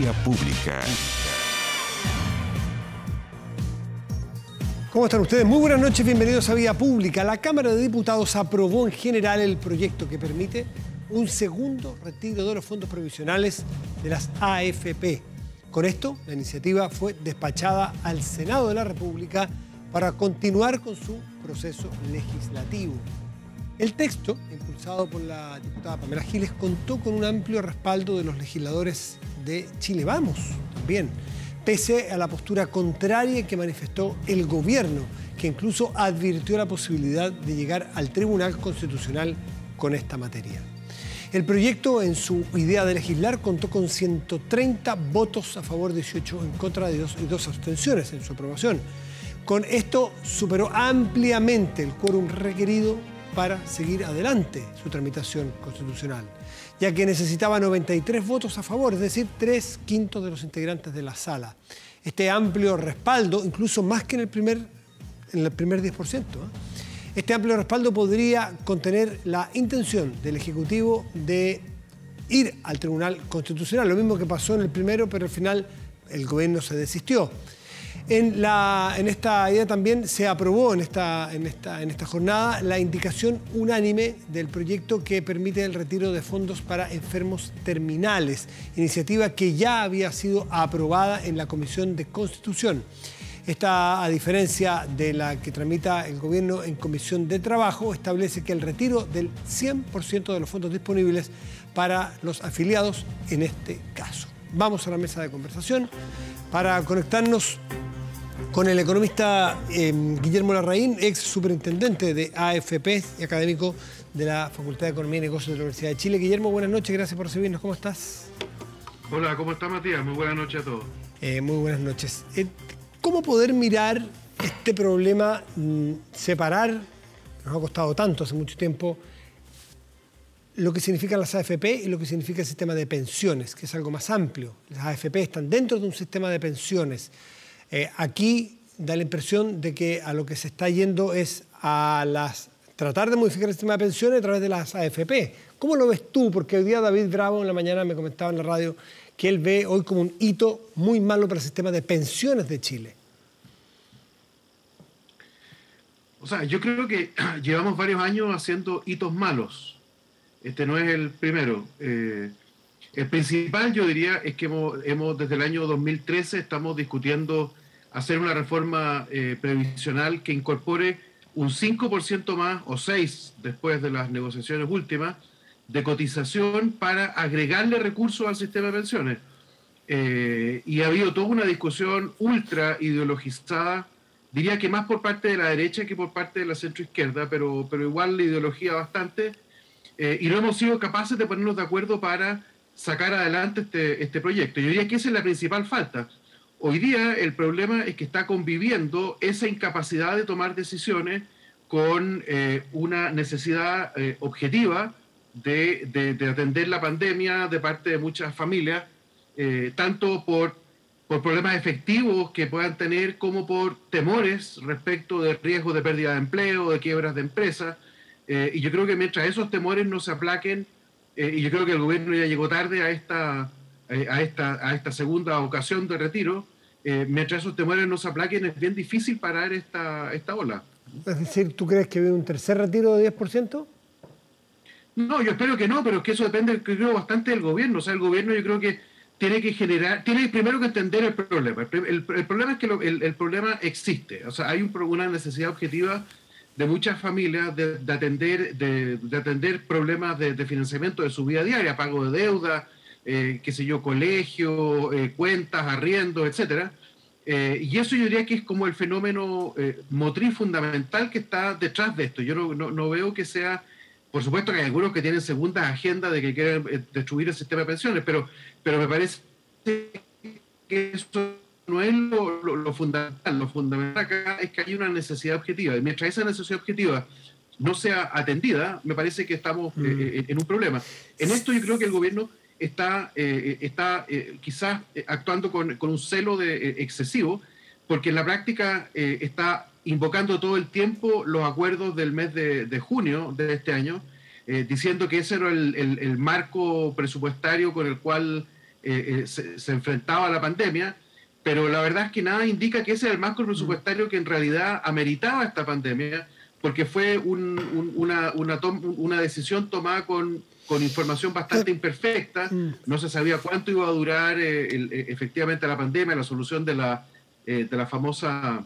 Vía Pública. ¿Cómo están ustedes? Muy buenas noches, bienvenidos a Vía Pública. La Cámara de Diputados aprobó en general el proyecto que permite un segundo retiro de los fondos provisionales de las AFP. Con esto, la iniciativa fue despachada al Senado de la República para continuar con su proceso legislativo. El texto, impulsado por la diputada Pamela Giles, contó con un amplio respaldo de los legisladores de Chile Vamos también, pese a la postura contraria que manifestó el gobierno, que incluso advirtió la posibilidad de llegar al Tribunal Constitucional con esta materia. El proyecto, en su idea de legislar, contó con 130 votos a favor, 18 en contra y dos abstenciones en su aprobación. Con esto superó ampliamente el quórum requerido para seguir adelante su tramitación constitucional, ya que necesitaba 93 votos a favor, es decir, 3/5 de los integrantes de la sala. Este amplio respaldo, incluso más que en el primer 10%, este amplio respaldo podría contener la intención del Ejecutivo de ir al Tribunal Constitucional, lo mismo que pasó en el primero, pero al final el gobierno se desistió. En esta idea también se aprobó en esta jornada la indicación unánime del proyecto que permite el retiro de fondos para enfermos terminales, iniciativa que ya había sido aprobada en la Comisión de Constitución. Esta, a diferencia de la que tramita el gobierno en Comisión de Trabajo, establece que el retiro del 100% de los fondos disponibles para los afiliados en este caso. Vamos a la mesa de conversación para conectarnos con el economista Guillermo Larraín, ex superintendente de AFP y académico de la Facultad de Economía y Negocios de la Universidad de Chile. Guillermo, buenas noches, gracias por recibirnos. ¿Cómo estás? Hola, ¿cómo está Matías? Muy buenas noches a todos. Muy buenas noches. ¿Cómo poder mirar este problema, separar, nos ha costado tanto hace mucho tiempo, lo que significan las AFP y lo que significa el sistema de pensiones, que es algo más amplio? Las AFP están dentro de un sistema de pensiones. Aquí da la impresión de que a lo que se está yendo es a tratar de modificar el sistema de pensiones a través de las AFP. ¿Cómo lo ves tú? Porque hoy día David Bravo en la mañana me comentaba en la radio que él ve hoy como un hito muy malo para el sistema de pensiones de Chile. O sea, yo creo que llevamos varios años haciendo hitos malos. Este no es el primero. El principal, yo diría, es que hemos desde el año 2013 estamos discutiendo hacer una reforma previsional que incorpore un 5% más, o 6% después de las negociaciones últimas, de cotización para agregarle recursos al sistema de pensiones. Y ha habido toda una discusión ultra ideologizada, diría que más por parte de la derecha que por parte de la centroizquierda, pero igual la ideología bastante, y no hemos sido capaces de ponernos de acuerdo para sacar adelante este proyecto. Yo diría que esa es la principal falta. Hoy día el problema es que está conviviendo esa incapacidad de tomar decisiones con una necesidad objetiva de atender la pandemia de parte de muchas familias, tanto por problemas efectivos que puedan tener como por temores respecto del riesgo de pérdida de empleo, de quiebras de empresas. Y yo creo que mientras esos temores no se aplaquen, y yo creo que el gobierno ya llegó tarde a esta segunda ocasión de retiro, mientras esos temores no se aplaquen es bien difícil parar esta ola. Es decir, ¿tú crees que viene un tercer retiro de 10%? No, yo espero que no, pero es que eso depende, creo, bastante del gobierno. O sea, el gobierno yo creo que tiene primero que entender el problema. El problema es que el problema existe. O sea, hay una necesidad objetiva de muchas familias de atender problemas de financiamiento de su vida diaria, pago de deuda, qué sé yo, colegio, cuentas, arriendos, etcétera. Y eso yo diría que es como el fenómeno motriz fundamental que está detrás de esto. Yo no veo que sea, por supuesto que hay algunos que tienen segundas agendas de que quieren destruir el sistema de pensiones, pero me parece que eso no es lo fundamental. Lo fundamental acá es que hay una necesidad objetiva. Y mientras esa necesidad objetiva no sea atendida, me parece que estamos en un problema. En esto yo creo que el gobierno está quizás actuando con un celo excesivo, porque en la práctica está invocando todo el tiempo los acuerdos del mes de junio de este año, diciendo que ese era el marco presupuestario con el cual se enfrentaba a la pandemia, pero la verdad es que nada indica que ese era el marco presupuestario que en realidad ameritaba esta pandemia, porque fue una decisión tomada con información bastante imperfecta. No se sabía cuánto iba a durar efectivamente la pandemia, la solución de la famosa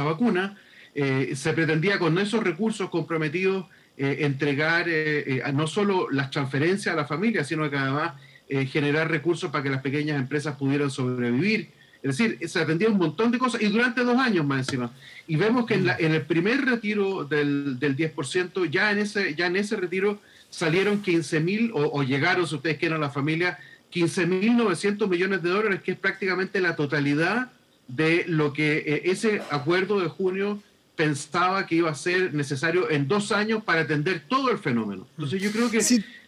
vacuna. Se pretendía con esos recursos comprometidos entregar no solo las transferencias a la familia, sino que además generar recursos para que las pequeñas empresas pudieran sobrevivir. Es decir, se atendía un montón de cosas y durante 2 años más encima. Y vemos que en el primer retiro del 10%, ya en ese retiro salieron 15.000, o llegaron, si ustedes quieren, a la familia, 15.900 millones de dólares, que es prácticamente la totalidad de lo que ese acuerdo de junio pensaba que iba a ser necesario en 2 años para atender todo el fenómeno. Entonces yo creo que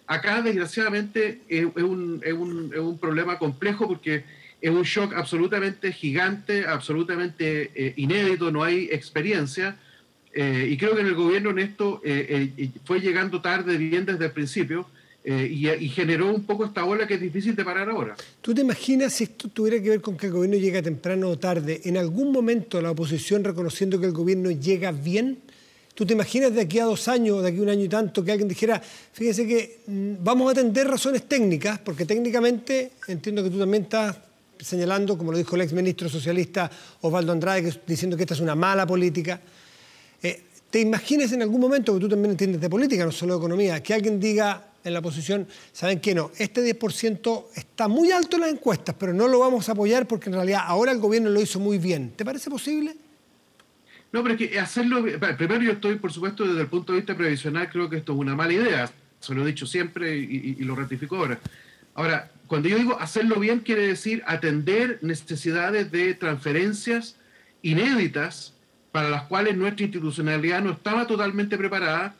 acá, desgraciadamente, es un problema complejo, porque es un shock absolutamente gigante, absolutamente inédito, no hay experiencia, y creo que en el gobierno en esto fue llegando tarde, bien desde el principio, y generó un poco esta ola que es difícil de parar ahora. ¿Tú te imaginas, si esto tuviera que ver con que el gobierno llega temprano o tarde, en algún momento la oposición reconociendo que el gobierno llega bien? ¿Tú te imaginas de aquí a 2 años, de aquí a 1 año y tanto, que alguien dijera, fíjese que vamos a atender razones técnicas, porque técnicamente entiendo que tú también estás señalando, como lo dijo el exministro socialista Osvaldo Andrade, diciendo que esta es una mala política? ¿Te imaginas en algún momento, que tú también entiendes de política, no solo de economía, que alguien diga en la oposición, ¿saben qué? No, este 10% está muy alto en las encuestas, pero no lo vamos a apoyar porque en realidad ahora el gobierno lo hizo muy bien? ¿Te parece posible? No, pero es que hacerlo... Primero, yo estoy, por supuesto, desde el punto de vista previsional, creo que esto es una mala idea. Se lo he dicho siempre y lo ratifico ahora. Ahora, cuando yo digo hacerlo bien, quiere decir atender necesidades de transferencias inéditas para las cuales nuestra institucionalidad no estaba totalmente preparada,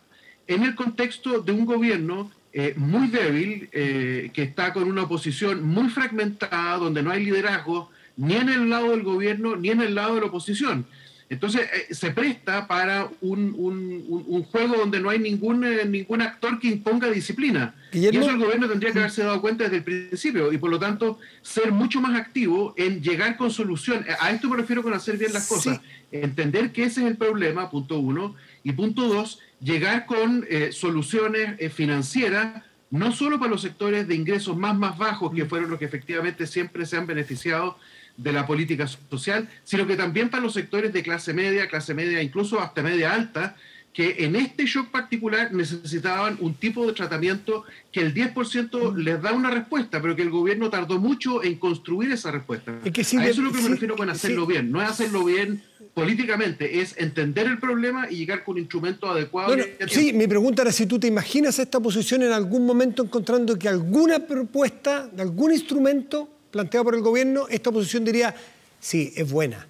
en el contexto de un gobierno muy débil, que está con una oposición muy fragmentada, donde no hay liderazgo ni en el lado del gobierno ni en el lado de la oposición. Entonces se presta para un juego donde no hay ningún actor que imponga disciplina. Guillermo, y eso el gobierno tendría que haberse dado cuenta desde el principio, y por lo tanto ser mucho más activo en llegar con solución. A esto me refiero con hacer bien las cosas. Entender que ese es el problema, punto 1, y punto 2, llegar con soluciones financieras, no solo para los sectores de ingresos más bajos, que fueron los que efectivamente siempre se han beneficiado de la política social, sino que también para los sectores de clase media incluso hasta media alta, que en este shock particular necesitaban un tipo de tratamiento que el 10% les da una respuesta, pero que el gobierno tardó mucho en construir esa respuesta. A eso es lo que me refiero con hacerlo bien. No es hacerlo bien políticamente, es entender el problema y llegar con instrumentos adecuados. Sí, mi pregunta era si tú te imaginas esta posición en algún momento encontrando que alguna propuesta, de algún instrumento planteado por el gobierno, esta oposición diría, sí, es buena.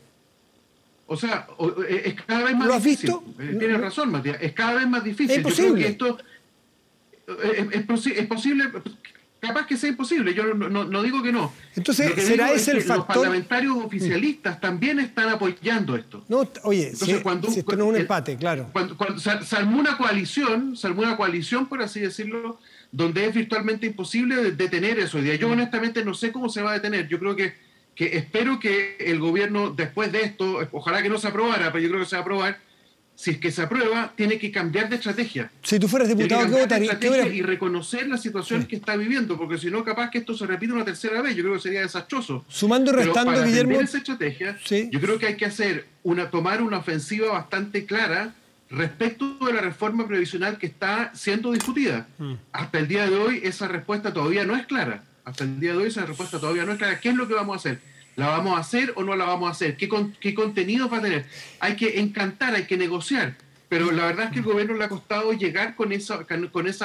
O sea, es cada vez más difícil. ¿Lo has visto? Tienes razón, Matías, es cada vez más difícil. Es imposible. Yo creo que esto es posible, capaz que sea imposible, yo no digo que no. Entonces, ¿será ese el factor? Los parlamentarios oficialistas también están apoyando esto. No, oye, entonces, si esto no es un empate, claro. Cuando se armó una coalición, por así decirlo, donde es virtualmente imposible detener eso. Yo honestamente no sé cómo se va a detener. Yo creo que espero que el gobierno, después de esto, ojalá que no se aprobara, pero yo creo que se va a aprobar. Si es que se aprueba, tiene que cambiar de estrategia. Si tú fueras diputado, ¿qué votarías? Y reconocer las situaciones que está viviendo, porque si no, capaz que esto se repite una tercera vez. Yo creo que sería desastroso. Sumando y restando, para Guillermo, esa estrategia, yo creo que hay que tomar una ofensiva bastante clara respecto de la reforma previsional que está siendo discutida. Hasta el día de hoy esa respuesta todavía no es clara. ¿Qué es lo que vamos a hacer? ¿La vamos a hacer o no la vamos a hacer? ¿Qué contenidos va a tener? Hay que encantar, hay que negociar. Pero la verdad es que el gobierno le ha costado llegar con esas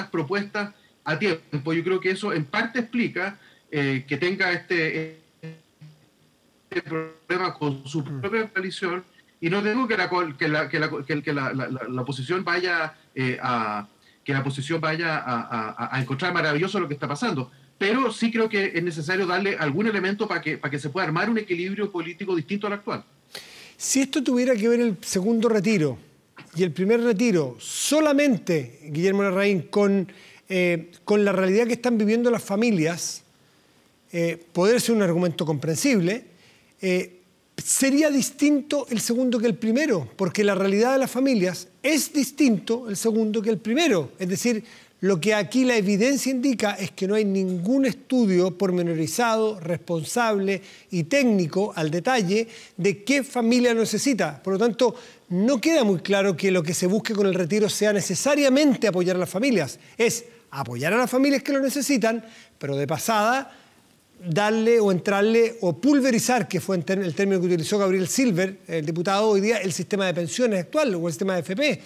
propuestas a tiempo. Yo creo que eso en parte explica que tenga este problema con su propia coalición. Y no digo que la oposición vaya a encontrar maravilloso lo que está pasando, pero sí creo que es necesario darle algún elemento para que se pueda armar un equilibrio político distinto al actual. Si esto tuviera que ver el segundo retiro y el primer retiro solamente, Guillermo Larraín, con la realidad que están viviendo las familias, poder ser un argumento comprensible, sería distinto el segundo que el primero, porque la realidad de las familias es distinto el segundo que el primero. Es decir, lo que aquí la evidencia indica es que no hay ningún estudio pormenorizado, responsable y técnico al detalle de qué familia lo necesita. Por lo tanto, no queda muy claro que lo que se busque con el retiro sea necesariamente apoyar a las familias. Es apoyar a las familias que lo necesitan, pero de pasada darle o entrarle o pulverizar, que fue el término que utilizó Gabriel Silver, el diputado hoy día, el sistema de pensiones actual o el sistema de AFP.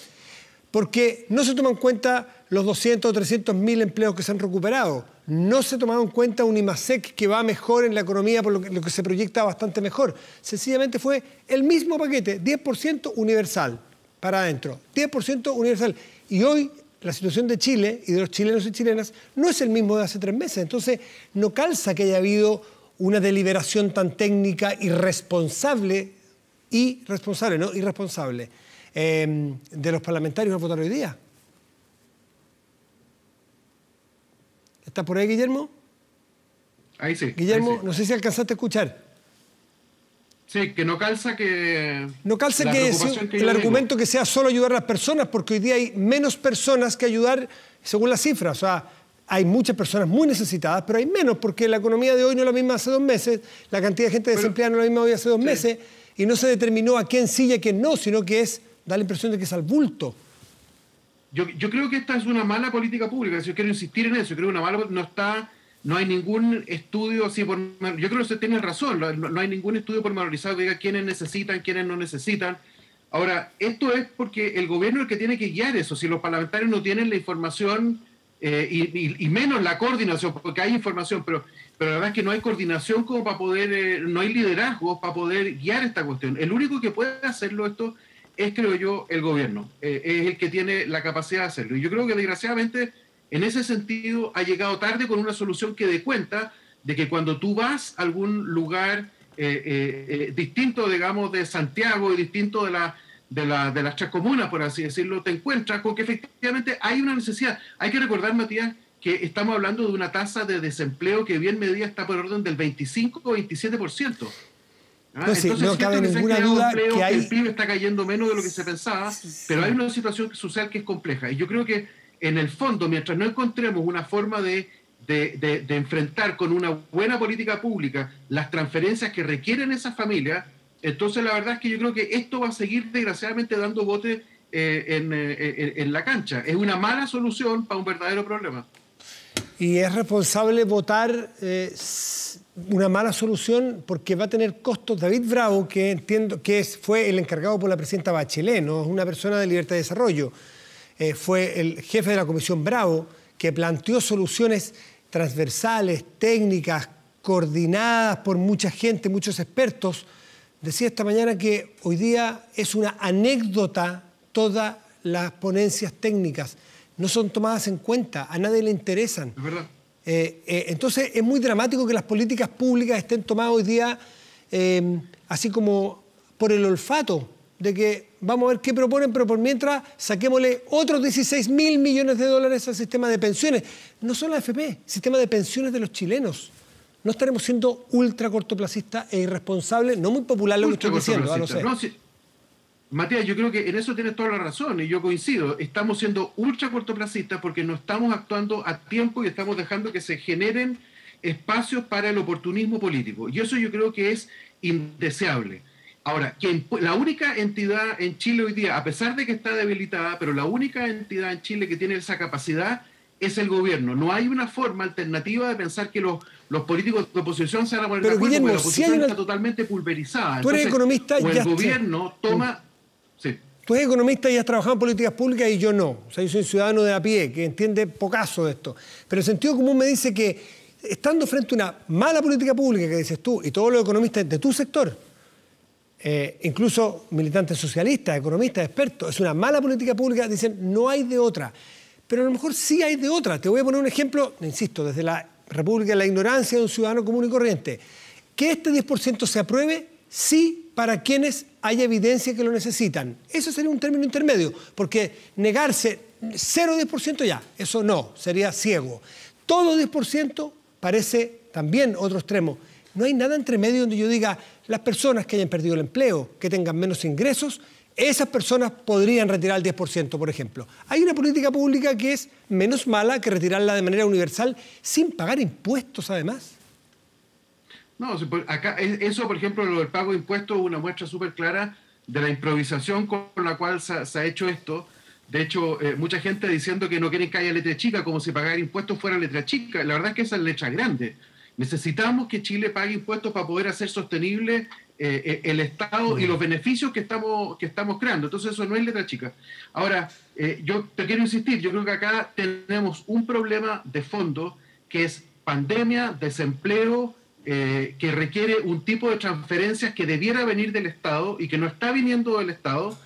Porque no se toman en cuenta los 200 o 300 mil empleos que se han recuperado. No se tomaron en cuenta un IMASEC que va mejor en la economía, por lo que se proyecta bastante mejor. Sencillamente fue el mismo paquete, 10% universal para adentro, 10% universal. Y hoy la situación de Chile y de los chilenos y chilenas no es el mismo de hace 3 meses. Entonces no calza que haya habido una deliberación tan técnica irresponsable de los parlamentarios al votar hoy día. ¿Está por ahí, Guillermo? Ahí sí. Guillermo, ahí sí. No sé si alcanzaste a escuchar. Sí, que no calza que... No calza que el argumento que sea solo ayudar a las personas, porque hoy día hay menos personas que ayudar según las cifras. O sea, hay muchas personas muy necesitadas, pero hay menos, porque la economía de hoy no es la misma hace 2 meses, la cantidad de gente desempleada no es la misma hoy hace 2 meses, y no se determinó a quién sí y a quién no, sino que da la impresión de que es al bulto. Yo creo que esta es una mala política pública. Yo quiero insistir en eso. Yo creo que no hay ningún estudio así yo creo que usted tiene razón. No hay ningún estudio pormenorizado que diga quiénes necesitan, quiénes no necesitan. Ahora, esto es porque el gobierno es el que tiene que guiar eso. Si los parlamentarios no tienen la información y menos la coordinación, porque hay información, pero la verdad es que no hay coordinación como para poder, no hay liderazgo para poder guiar esta cuestión. El único que puede hacerlo esto es, creo yo, el gobierno. Es el que tiene la capacidad de hacerlo. Y yo creo que, desgraciadamente, en ese sentido, ha llegado tarde con una solución que dé cuenta de que cuando tú vas a algún lugar distinto, digamos, de Santiago y distinto de las 3 comunas, por así decirlo, te encuentras con que efectivamente hay una necesidad. Hay que recordar, Matías, que estamos hablando de una tasa de desempleo que bien medida está por orden del 25 o 27%. Pues sí, no cabe ninguna duda que el PIB está cayendo menos de lo que se pensaba, pero hay una situación social que es compleja. Y yo creo que, en el fondo, mientras no encontremos una forma de enfrentar con una buena política pública las transferencias que requieren esas familias, entonces la verdad es que yo creo que esto va a seguir, desgraciadamente, dando bote en la cancha. Es una mala solución para un verdadero problema. Y es responsable votar una mala solución porque va a tener costos. David Bravo, que entiendo que fue el encargado por la presidenta Bachelet, no es una persona de Libertad y Desarrollo, fue el jefe de la Comisión Bravo, que planteó soluciones transversales, técnicas, coordinadas por mucha gente, muchos expertos. Decía esta mañana que hoy día es una anécdota todas las ponencias técnicas. No son tomadas en cuenta, a nadie le interesan. Es verdad. Entonces es muy dramático que las políticas públicas estén tomadas hoy día así como por el olfato, de que vamos a ver qué proponen, pero por mientras saquémosle otros 16.000 millones de dólares al sistema de pensiones. No solo la AFP, sistema de pensiones de los chilenos. No estaremos siendo ultra cortoplacistas e irresponsables, no muy popular lo que estoy diciendo, no sé. No, sí. Matías, yo creo que en eso tienes toda la razón y yo coincido. Estamos siendo ultra cortoplacistas porque no estamos actuando a tiempo y estamos dejando que se generen espacios para el oportunismo político. Y eso yo creo que es indeseable. Ahora, la única entidad en Chile hoy día, a pesar de que está debilitada, pero la única entidad en Chile que tiene esa capacidad es el gobierno. No hay una forma alternativa de pensar que los políticos de oposición se van a poner de acuerdo, porque la oposición está totalmente pulverizada. Tú eres economista y el gobierno toma... Sí. Tú eres economista y has trabajado en políticas públicas y yo no. O sea, yo soy un ciudadano de a pie que entiende pocaso de esto. Pero el sentido común me dice que estando frente a una mala política pública que dices tú y todos los economistas de tu sector, incluso militantes socialistas, economistas, expertos, es una mala política pública, dicen no hay de otra. Pero a lo mejor sí hay de otra. Te voy a poner un ejemplo, insisto, desde la República de la ignorancia de un ciudadano común y corriente. Que este 10% se apruebe, sí, para quienes haya evidencia que lo necesitan. Eso sería un término intermedio, porque negarse 0,10% ya, eso no, sería ciego. Todo 10% parece también otro extremo. No hay nada entre medio donde yo diga, las personas que hayan perdido el empleo, que tengan menos ingresos, esas personas podrían retirar el 10%, por ejemplo. Hay una política pública que es menos mala que retirarla de manera universal sin pagar impuestos, además. No, acá eso, por ejemplo, lo del pago de impuestos es una muestra súper clara de la improvisación con la cual se ha hecho esto. De hecho, mucha gente diciendo que no quieren que haya letra chica, como si pagar impuestos fuera letra chica. La verdad es que esa es letra grande. Necesitamos que Chile pague impuestos para poder hacer sostenible el Estado y los beneficios que estamos creando. Entonces eso no es letra chica. Ahora, yo te quiero insistir, yo creo que acá tenemos un problema de fondo que es pandemia, desempleo, que requiere un tipo de transferencias que debiera venir del Estado y que no está viniendo del Estado,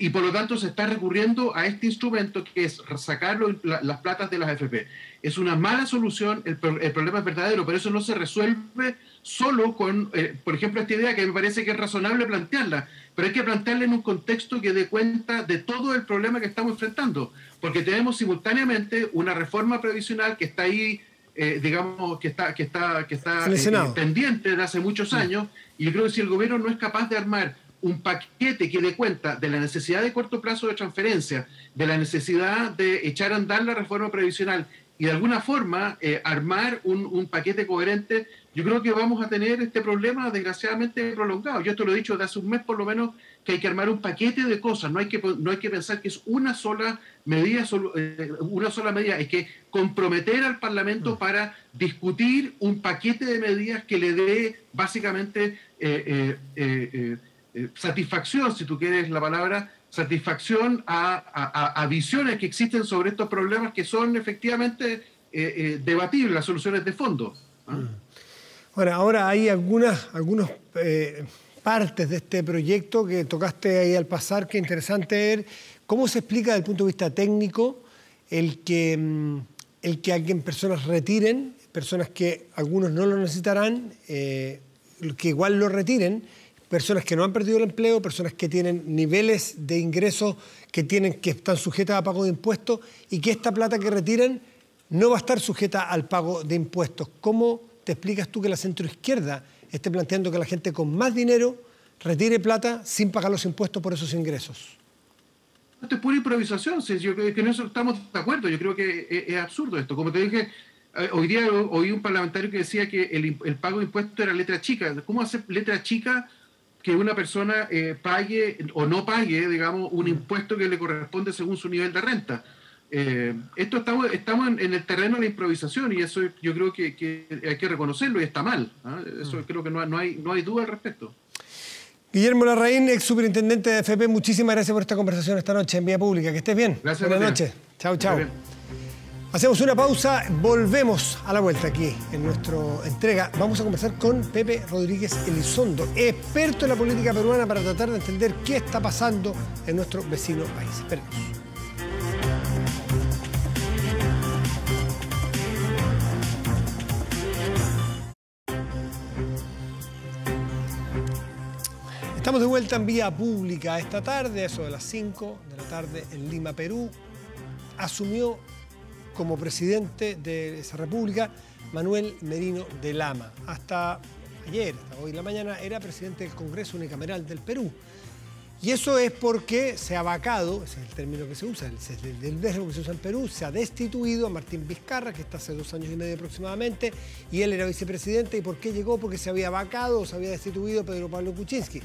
y por lo tanto se está recurriendo a este instrumento que es sacar las platas de las AFP. Es una mala solución, el problema es verdadero, pero eso no se resuelve solo con, por ejemplo, esta idea que me parece que es razonable plantearla, pero hay que plantearla en un contexto que dé cuenta de todo el problema que estamos enfrentando, porque tenemos simultáneamente una reforma previsional que está ahí, digamos, que está pendiente de hace muchos años, y yo creo que si el gobierno no es capaz de armar un paquete que dé cuenta de la necesidad de corto plazo de transferencia, de la necesidad de echar a andar la reforma previsional y de alguna forma armar un paquete coherente, yo creo que vamos a tener este problema desgraciadamente prolongado. Yo esto lo he dicho desde hace un mes por lo menos, que hay que armar un paquete de cosas, no hay que pensar que es una sola medida, hay que comprometer al Parlamento para discutir un paquete de medidas que le dé básicamente satisfacción, si tú quieres la palabra, satisfacción a visiones que existen sobre estos problemas que son efectivamente debatibles, las soluciones de fondo. Bueno, ahora hay algunas partes de este proyecto que tocaste ahí al pasar, que es interesante ver cómo se explica desde el punto de vista técnico el que alguien personas retiren, personas que algunos no lo necesitarán, que igual lo retiren, personas que no han perdido el empleo, personas que tienen niveles de ingresos que están sujetas a pago de impuestos y que esta plata que retiran no va a estar sujeta al pago de impuestos. ¿Cómo te explicas tú que la centroizquierda esté planteando que la gente con más dinero retire plata sin pagar los impuestos por esos ingresos? Esto es pura improvisación, yo creo que en eso estamos de acuerdo, yo creo que es absurdo esto. Como te dije, hoy día oí un parlamentario que decía que el pago de impuestos era letra chica. ¿Cómo hacer letra chica que una persona pague o no pague, digamos, un impuesto que le corresponde según su nivel de renta? Estamos en el terreno de la improvisación y eso yo creo que hay que reconocerlo y está mal. Eso creo que no hay duda al respecto. Guillermo Larraín, ex superintendente de AFP, muchísimas gracias por esta conversación esta noche en Vía Pública. Que estés bien. Gracias. Buenas noches. Chao, chao. Hacemos una pausa, volvemos a la vuelta aquí en nuestra entrega. Vamos a conversar con Pepe Rodríguez Elizondo, experto en la política peruana, para tratar de entender qué está pasando en nuestro vecino país. Esperemos. Estamos de vuelta en Vía Pública esta tarde, eso de las 5 de la tarde en Lima, Perú. Asumió como presidente de esa república Manuel Merino de Lama. Hasta ayer, hasta hoy en la mañana, era presidente del Congreso Unicameral del Perú. Y eso es porque se ha vacado, ese es el término que se usa, el verbo que se usa en Perú, se ha destituido a Martín Vizcarra, que está hace 2 años y medio aproximadamente, y él era vicepresidente. ¿Y por qué llegó? Porque se había vacado o se había destituido Pedro Pablo Kuczynski.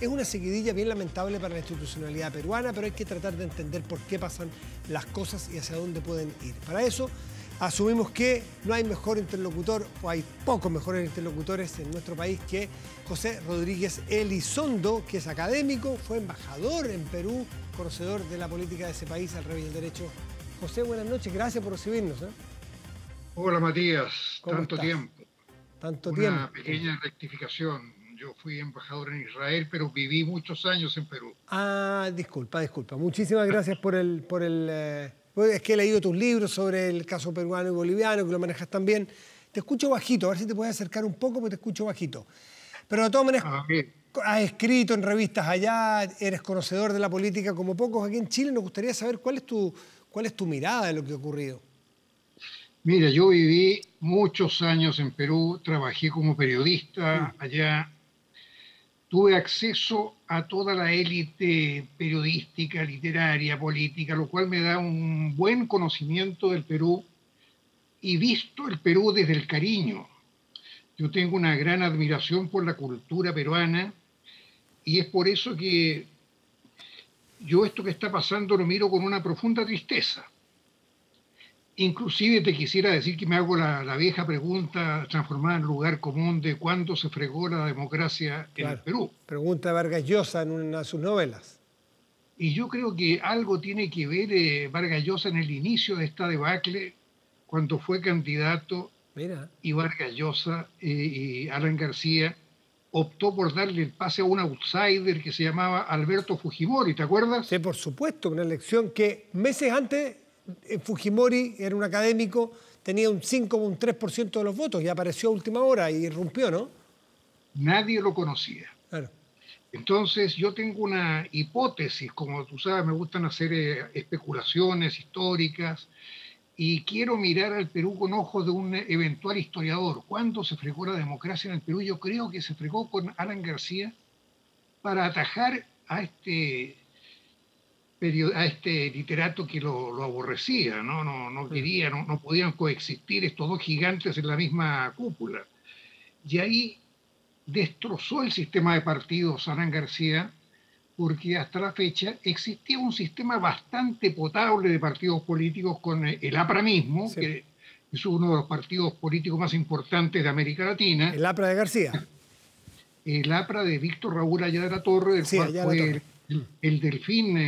Es una seguidilla bien lamentable para la institucionalidad peruana, pero hay que tratar de entender por qué pasan las cosas y hacia dónde pueden ir. Para eso, asumimos que no hay mejor interlocutor, o hay pocos mejores interlocutores en nuestro país que José Rodríguez Elizondo, que es académico, fue embajador en Perú, conocedor de la política de ese país al revés del derecho. José, buenas noches, gracias por recibirnos. Hola Matías, tanto estás? tiempo. Tanto tiempo. Una pequeña rectificación. Yo fui embajador en Israel, pero viví muchos años en Perú. Ah, disculpa. Muchísimas gracias por el es que he leído tus libros sobre el caso peruano y boliviano, que lo manejas también. Te escucho bajito, a ver si te puedes acercar un poco, porque te escucho bajito. Pero de todas maneras, has escrito en revistas allá, eres conocedor de la política como pocos aquí en Chile. Nos gustaría saber cuál es tu mirada de lo que ha ocurrido. Mira, yo viví muchos años en Perú, trabajé como periodista allá, tuve acceso a toda la élite periodística, literaria, política, lo cual me da un buen conocimiento del Perú y visto el Perú desde el cariño. Yo tengo una gran admiración por la cultura peruana y es por eso que yo esto que está pasando lo miro con una profunda tristeza. Inclusive te quisiera decir que me hago la vieja pregunta transformada en lugar común de cuándo se fregó la democracia en el Claro. Perú. Pregunta Vargas Llosa en una de sus novelas. Y yo creo que algo tiene que ver Vargas Llosa en el inicio de esta debacle, cuando fue candidato Mira. y Vargas Llosa y Alan García optó por darle el pase a un outsider que se llamaba Alberto Fujimori, ¿te acuerdas? Sí, por supuesto, una elección que meses antes Fujimori era un académico, tenía un 5 o un 3% de los votos y apareció a última hora y irrumpió, ¿no? Nadie lo conocía. Claro. Entonces yo tengo una hipótesis, como tú sabes, me gustan hacer especulaciones históricas y quiero mirar al Perú con ojos de un eventual historiador. ¿Cuándo se fregó la democracia en el Perú? Yo creo que se fregó con Alan García para atajar a este literato que lo aborrecía, ¿no? No quería, no podían coexistir estos dos gigantes en la misma cúpula. Y ahí destrozó el sistema de partidos Alan García, porque hasta la fecha existía un sistema bastante potable de partidos políticos con el APRA mismo, Sí. que es uno de los partidos políticos más importantes de América Latina, El APRA de García. el APRA de Víctor Raúl Haya de la Torre, del Sí, cual Haya de la fue Torre. el delfín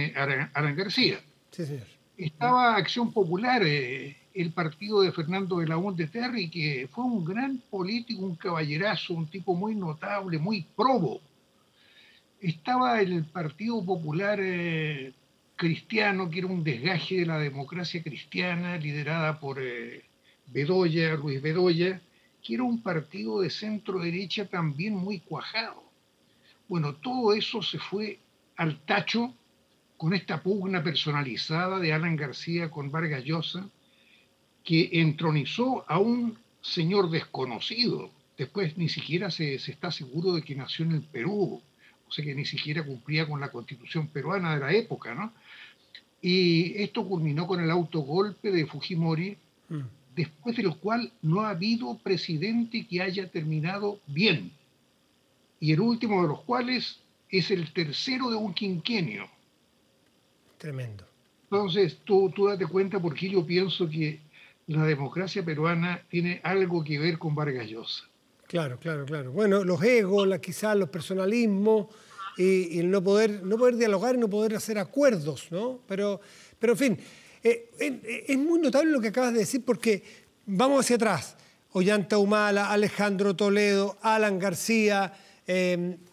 Alan García. Sí, señor. Estaba Acción Popular, el partido de Fernando de la de Terry, que fue un gran político, un caballerazo, un tipo muy notable, muy probo. Estaba el Partido Popular Cristiano, que era un desgaje de la democracia cristiana, liderada por Bedoya, Luis Bedoya, que era un partido de centro derecha también muy cuajado. Bueno, todo eso se fue al tacho con esta pugna personalizada de Alan García con Vargas Llosa, que entronizó a un señor desconocido. Después ni siquiera se está seguro de que nació en el Perú, o sea que ni siquiera cumplía con la constitución peruana de la época, ¿no? Y esto culminó con el autogolpe de Fujimori, después de lo cual no ha habido presidente que haya terminado bien. Y el último de los cuales es el tercero de un quinquenio. Tremendo. Entonces, tú date cuenta por qué yo pienso que la democracia peruana tiene algo que ver con Vargas Llosa. Claro, claro, claro. Bueno, los egos, quizás los personalismos y el no poder dialogar y no poder hacer acuerdos, ¿no? Pero en fin, es muy notable lo que acabas de decir porque vamos hacia atrás. Ollanta Humala, Alejandro Toledo, Alan García,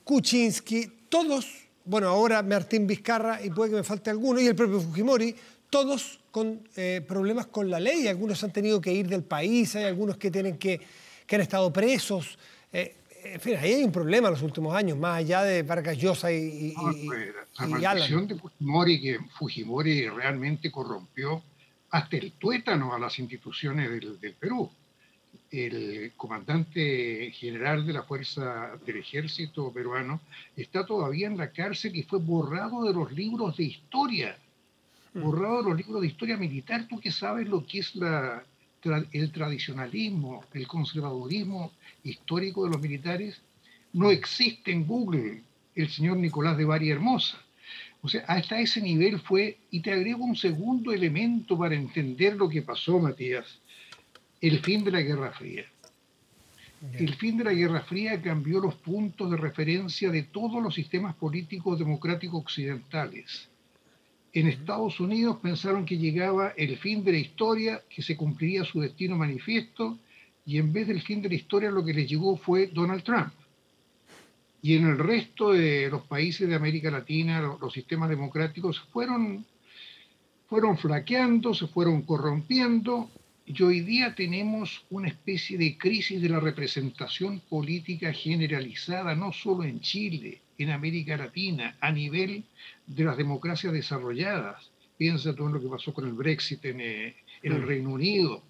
Kuczynski, todos, bueno, ahora Martín Vizcarra y puede que me falte alguno, y el propio Fujimori, todos con problemas con la ley. Algunos han tenido que ir del país, hay algunos que han estado presos. En fin, ahí hay un problema en los últimos años, más allá de Vargas Llosa y La Alan. maldición de Fujimori, que Fujimori realmente corrompió hasta el tuétano a las instituciones del Perú. El comandante general de la fuerza del ejército peruano está todavía en la cárcel y fue borrado de los libros de historia. Borrado de los libros de historia militar. Tú que sabes lo que es el tradicionalismo, el conservadurismo histórico de los militares, no existe en Google el señor Nicolás de Bari Hermosa. O sea, hasta ese nivel fue, y te agrego un segundo elemento para entender lo que pasó, Matías, el fin de la Guerra Fría. El fin de la Guerra Fría cambió los puntos de referencia de todos los sistemas políticos democráticos occidentales. En Estados Unidos pensaron que llegaba el fin de la historia, que se cumpliría su destino manifiesto, y en vez del fin de la historia lo que les llegó fue Donald Trump. Y en el resto de los países de América Latina, los sistemas democráticos fueron flaqueando, se fueron corrompiendo, y hoy día tenemos una especie de crisis de la representación política generalizada, no solo en Chile, en América Latina, a nivel de las democracias desarrolladas. Piensa tú en lo que pasó con el Brexit en el Reino Unido.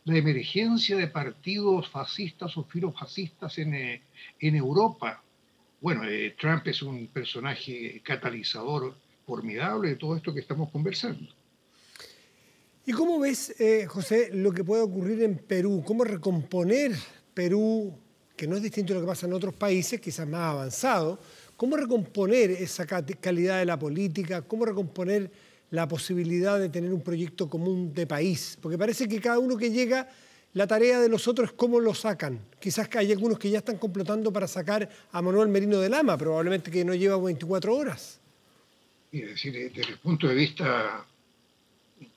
la emergencia de partidos fascistas o filofascistas en Europa. Bueno, Trump es un personaje catalizador formidable de todo esto que estamos conversando. ¿Y cómo ves, José, lo que puede ocurrir en Perú? ¿Cómo recomponer Perú, que no es distinto a lo que pasa en otros países, quizás más avanzados? ¿Cómo recomponer esa calidad de la política? ¿Cómo recomponer la posibilidad de tener un proyecto común de país? Porque parece que cada uno que llega, la tarea de los otros es cómo lo sacan. Quizás que hay algunos que ya están complotando para sacar a Manuel Merino de Lama, probablemente que no lleva 24 horas. Es decir, desde el punto de vista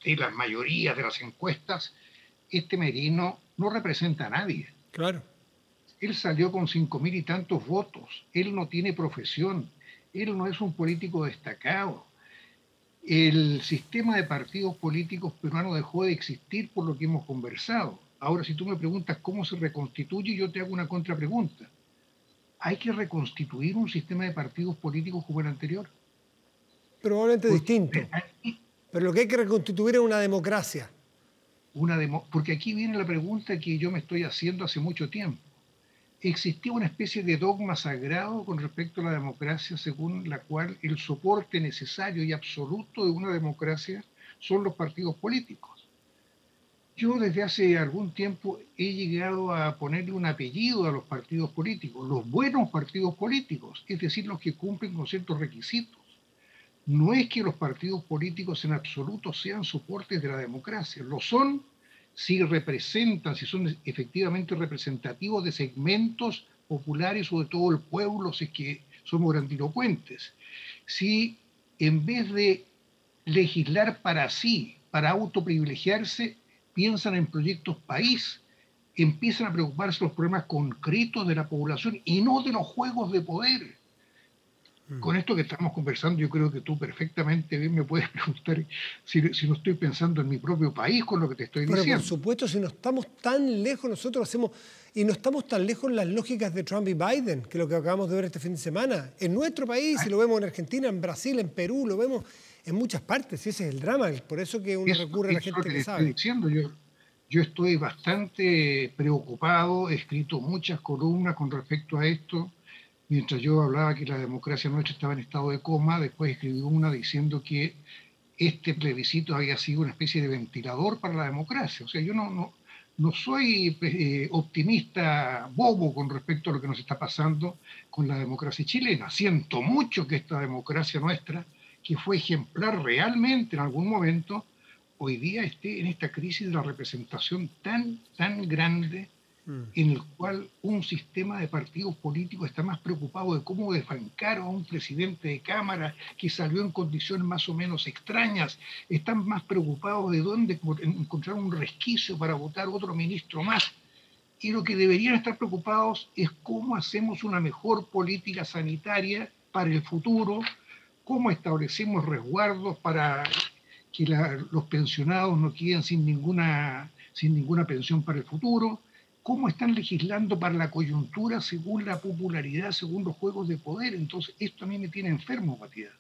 de las mayorías de las encuestas, este Merino no representa a nadie. Claro. Él salió con 5.000 y tantos votos. Él no tiene profesión. Él no es un político destacado. El sistema de partidos políticos peruano dejó de existir por lo que hemos conversado. Ahora, si tú me preguntas cómo se reconstituye, yo te hago una contrapregunta. ¿Hay que reconstituir un sistema de partidos políticos como el anterior? Probablemente distinto. Pero lo que hay que reconstituir es una democracia. Porque aquí viene la pregunta que yo me estoy haciendo hace mucho tiempo. Existía una especie de dogma sagrado con respecto a la democracia, según la cual el soporte necesario y absoluto de una democracia son los partidos políticos. Yo desde hace algún tiempo he llegado a ponerle un apellido a los partidos políticos, los buenos partidos políticos, es decir, los que cumplen con ciertos requisitos. No es que los partidos políticos en absoluto sean soportes de la democracia, lo son si representan, si son efectivamente representativos de segmentos populares o de todo el pueblo, si es que somos grandilocuentes. Si en vez de legislar para sí, para autoprivilegiarse, piensan en proyectos país, empiezan a preocuparse de los problemas concretos de la población y no de los juegos de poder. Con esto que estamos conversando, yo creo que tú perfectamente bien me puedes preguntar si no estoy pensando en mi propio país con lo que te estoy diciendo. Pero por supuesto, si no estamos tan lejos, nosotros hacemos, y no estamos tan lejos en las lógicas de Trump y Biden, que lo que acabamos de ver este fin de semana. En nuestro país, y lo vemos en Argentina, en Brasil, en Perú, lo vemos en muchas partes, y ese es el drama, por eso que uno recurre a la gente que sabe. Yo estoy bastante preocupado, he escrito muchas columnas con respecto a esto. Mientras yo hablaba que la democracia nuestra estaba en estado de coma, después escribí una diciendo que este plebiscito había sido una especie de ventilador para la democracia. O sea, yo no soy optimista bobo con respecto a lo que nos está pasando con la democracia chilena. Siento mucho que esta democracia nuestra, que fue ejemplar realmente en algún momento, hoy día esté en esta crisis de la representación tan grande, en el cual un sistema de partidos políticos está más preocupado de cómo desbancar a un presidente de Cámara que salió en condiciones más o menos extrañas, están más preocupados de dónde encontrar un resquicio para votar otro ministro más. Y lo que deberían estar preocupados es cómo hacemos una mejor política sanitaria para el futuro, cómo establecemos resguardos para que los pensionados no queden sin ninguna pensión para el futuro, cómo están legislando para la coyuntura según la popularidad, según los juegos de poder. Entonces, esto a mí me tiene enfermo, Matías.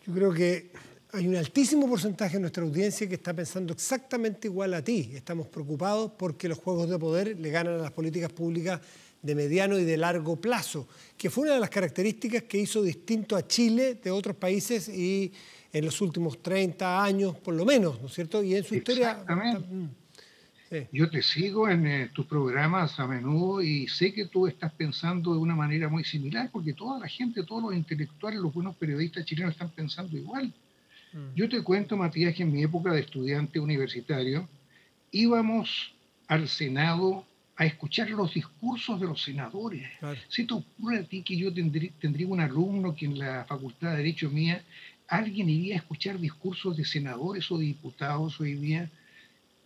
Yo creo que hay un altísimo porcentaje de nuestra audiencia que está pensando exactamente igual a ti. Estamos preocupados porque los juegos de poder le ganan a las políticas públicas de mediano y de largo plazo, que fue una de las características que hizo distinto a Chile de otros países y en los últimos 30 años, por lo menos, ¿no es cierto? Y en su historia... Sí. Yo te sigo en tus programas a menudo y sé que tú estás pensando de una manera muy similar, porque toda la gente, todos los intelectuales, los buenos periodistas chilenos están pensando igual. Yo te cuento, Matías, que en mi época de estudiante universitario íbamos al Senado a escuchar los discursos de los senadores. Claro. ¿Se te ocurre a ti que yo tendría un alumno que en la Facultad de Derecho mía alguien iría a escuchar discursos de senadores o de diputados hoy día?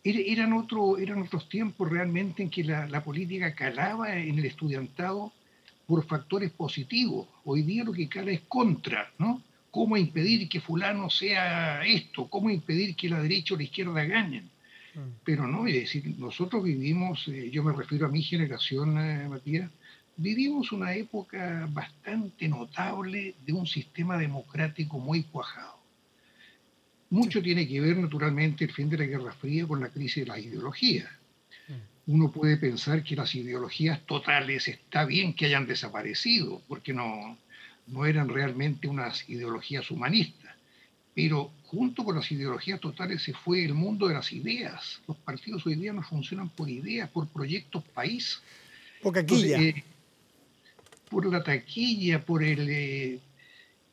Eran otros tiempos realmente en que la política calaba en el estudiantado por factores positivos. Hoy día lo que cala es contra, ¿no? ¿Cómo impedir que fulano sea esto? ¿Cómo impedir que la derecha o la izquierda ganen? Pero no, es decir, nosotros vivimos, yo me refiero a mi generación, Matías, vivimos una época bastante notable de un sistema democrático muy cuajado. Mucho tiene que ver, naturalmente, el fin de la Guerra Fría con la crisis de las ideologías. Uno puede pensar que las ideologías totales está bien que hayan desaparecido, porque no eran realmente unas ideologías humanistas. Pero junto con las ideologías totales se fue el mundo de las ideas. Los partidos hoy día no funcionan por ideas, por proyectos país. Poca quilla. Entonces, por la taquilla, por el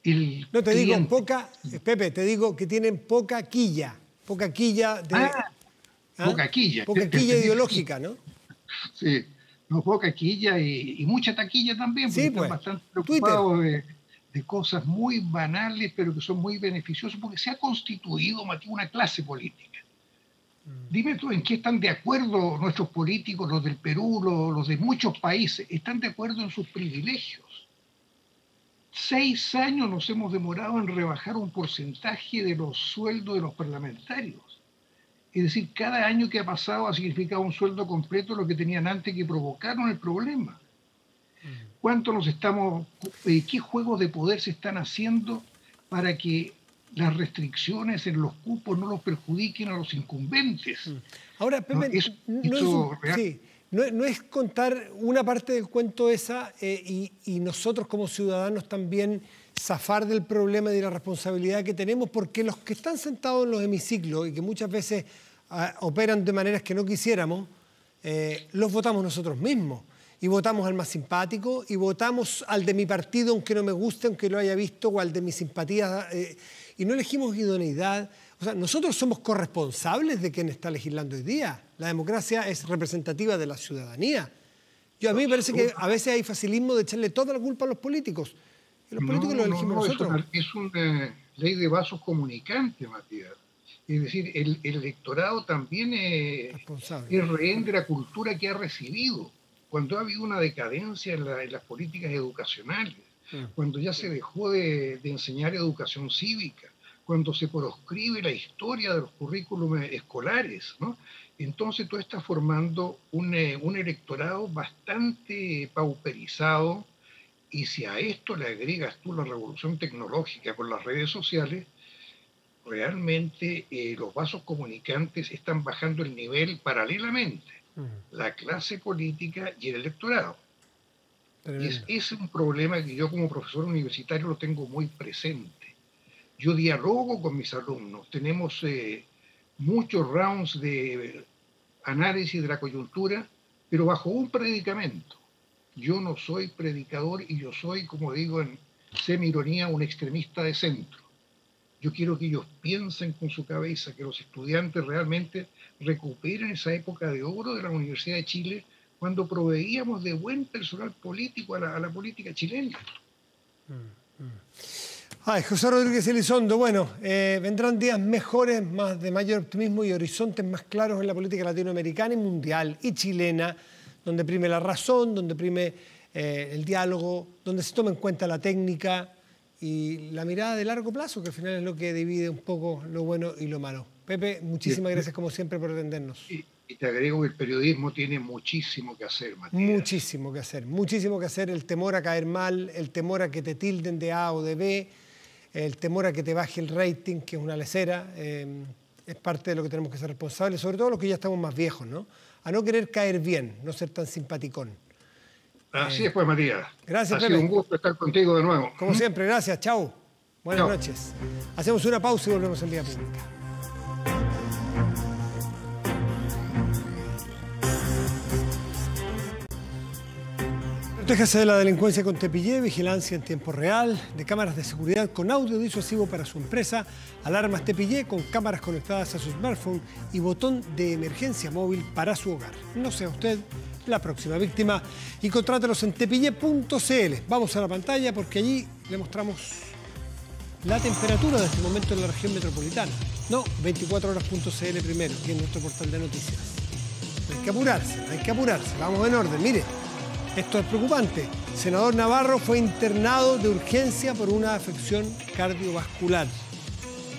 no te cliente. digo poca, Pepe, te digo que tienen poca quilla de... Poca quilla. Poca quilla ideológica, ¿no? Sí, no, poca quilla y mucha taquilla también, porque sí, están pues, bastante preocupados de cosas muy banales, pero que son muy beneficiosas, porque se ha constituido, Matías, una clase política. Dime tú, ¿en qué están de acuerdo nuestros políticos, los del Perú, los de muchos países? Están de acuerdo en sus privilegios. 6 años nos hemos demorado en rebajar un porcentaje de los sueldos de los parlamentarios. Es decir, cada año que ha pasado ha significado un sueldo completo de lo que tenían antes, que provocaron el problema. ¿Cuánto nos estamos, qué juegos de poder se están haciendo para que las restricciones en los cupos no los perjudiquen a los incumbentes? Ahora, Pepe, no es contar una parte del cuento esa y nosotros como ciudadanos también zafar del problema y de la responsabilidad que tenemos, porque los que están sentados en los hemiciclos y que muchas veces operan de maneras que no quisiéramos, los votamos nosotros mismos. Y votamos al más simpático, y votamos al de mi partido, aunque no me guste, aunque lo haya visto, o al de mis simpatías, y no elegimos idoneidad. O sea, nosotros somos corresponsables de quien está legislando hoy día. La democracia es representativa de la ciudadanía. A mí me parece que a veces hay facilismo de echarle toda la culpa a los políticos. Y los políticos lo elegimos nosotros. Es una ley de vasos comunicantes, Matías. Es decir, el electorado también es rehén de la cultura que ha recibido. Cuando ha habido una decadencia en las políticas educacionales, cuando ya se dejó de enseñar educación cívica, cuando se proscribe la historia de los currículums escolares, ¿no? Entonces tú estás formando un electorado bastante pauperizado, y si a esto le agregas tú la revolución tecnológica con las redes sociales, realmente los vasos comunicantes están bajando el nivel paralelamente. La clase política y el electorado. Y es un problema que yo como profesor universitario lo tengo muy presente. Yo dialogo con mis alumnos, tenemos muchos rounds de análisis de la coyuntura, pero bajo un predicamento. Yo no soy predicador y yo soy, como digo en semi-ironía, un extremista de centro. Yo quiero que ellos piensen con su cabeza, que los estudiantes realmente recuperen esa época de oro de la Universidad de Chile, cuando proveíamos de buen personal político a la política chilena. José Rodríguez Elizondo, bueno, vendrán días mejores, de mayor optimismo y horizontes más claros en la política latinoamericana y mundial y chilena, donde prime la razón, donde prime el diálogo, donde se tome en cuenta la técnica y la mirada de largo plazo, que al final es lo que divide un poco lo bueno y lo malo. Pepe, muchísimas gracias como siempre por atendernos. Y te agrego que el periodismo tiene muchísimo que hacer, Matías. Muchísimo que hacer, muchísimo que hacer. El temor a caer mal, el temor a que te tilden de A o de B, el temor a que te baje el rating, que es una lecera, es parte de lo que tenemos que ser responsables, sobre todo los que ya estamos más viejos, ¿no? A no querer caer bien, no ser tan simpaticón. Así es, pues, Matías. Gracias, Pepe. Ha sido un gusto estar contigo de nuevo. Como siempre, gracias. Chao. Buenas noches. Hacemos una pausa y volvemos en Vía Pública. Protéjase de la delincuencia con Tepillé, vigilancia en tiempo real, de cámaras de seguridad con audio disuasivo para su empresa, alarmas Tepillé con cámaras conectadas a su smartphone y botón de emergencia móvil para su hogar. No sea usted la próxima víctima y contrátelos en tepillé.cl. Vamos a la pantalla porque allí le mostramos la temperatura de este momento en la región metropolitana. No, 24horas.cl primero, que es nuestro portal de noticias. Hay que apurarse. Vamos en orden, mire. Esto es preocupante. El senador Navarro fue internado de urgencia por una afección cardiovascular.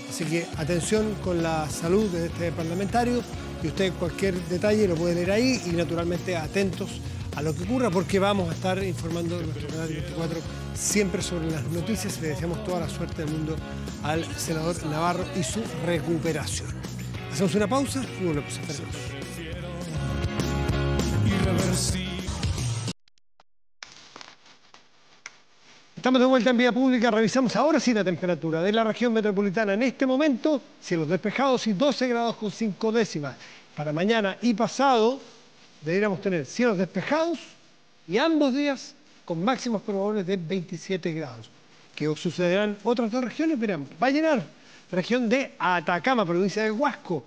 Así que atención con la salud de este parlamentario y usted cualquier detalle lo puede leer ahí y naturalmente atentos a lo que ocurra, porque vamos a estar informando en nuestro canal 24 siempre sobre las noticias. Le deseamos toda la suerte del mundo al senador Navarro y su recuperación. Hacemos una pausa y volvemos a estar. Estamos de vuelta en Vía Pública. Revisamos ahora sí la temperatura de la región metropolitana. En este momento, cielos despejados y 12 grados con 5 décimas. Para mañana y pasado, deberíamos tener cielos despejados y ambos días con máximos probables de 27 grados. ¿Qué sucederán en otras dos regiones? Veremos. Va a llenar región de Atacama, provincia de Huasco.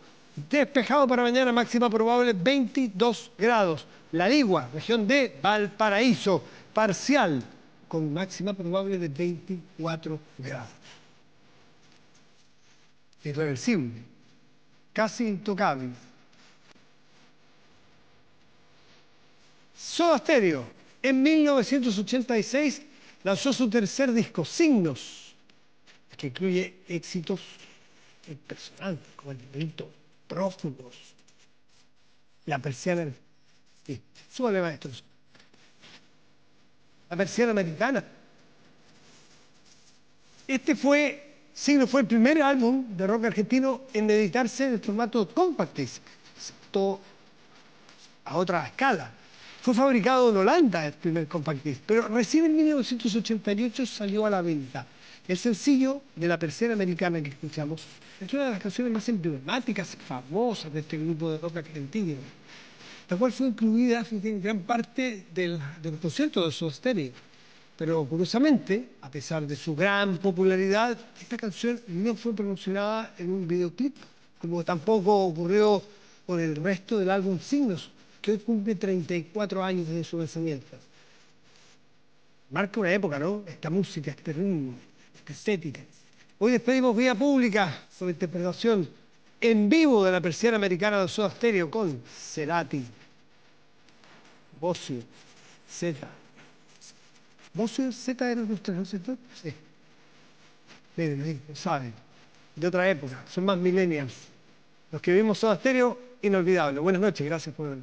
Despejado para mañana, máxima probable 22 grados. La Ligua, región de Valparaíso, parcial, con máxima probable de 24 grados. Irreversible, casi intocable. Soda Stereo, en 1986 lanzó su tercer disco, Signos, que incluye éxitos impresionantes como El Grito, Prófugos, La Persiana, sí, súbale maestros, La Persiana Americana. Signos fue el primer álbum de rock argentino en editarse en el formato compact disc, excepto a otra escala. Fue fabricado en Holanda el primer compact disc, pero recién en 1988 salió a la venta. El sencillo de La Persiana Americana que escuchamos es una de las canciones más emblemáticas, famosas de este grupo de rock argentino, la cual fue incluida en gran parte de los conciertos de Soda Stereo. Pero curiosamente, a pesar de su gran popularidad, esta canción no fue promocionada en un videoclip, como tampoco ocurrió con el resto del álbum Signos, que hoy cumple 34 años desde su lanzamiento. Marca una época, ¿no? Esta música, este ritmo, esta estética. Hoy despedimos Vía Pública con la interpretación en vivo de La Persiana Americana de Soda Stereo con Cerati, Bossio, Z. ¿Bossio Z era nuestro, no sé? Sí. Miren, saben, de otra época, son más millennials. Los que vimos Soda Stereo, inolvidable. Buenas noches, gracias por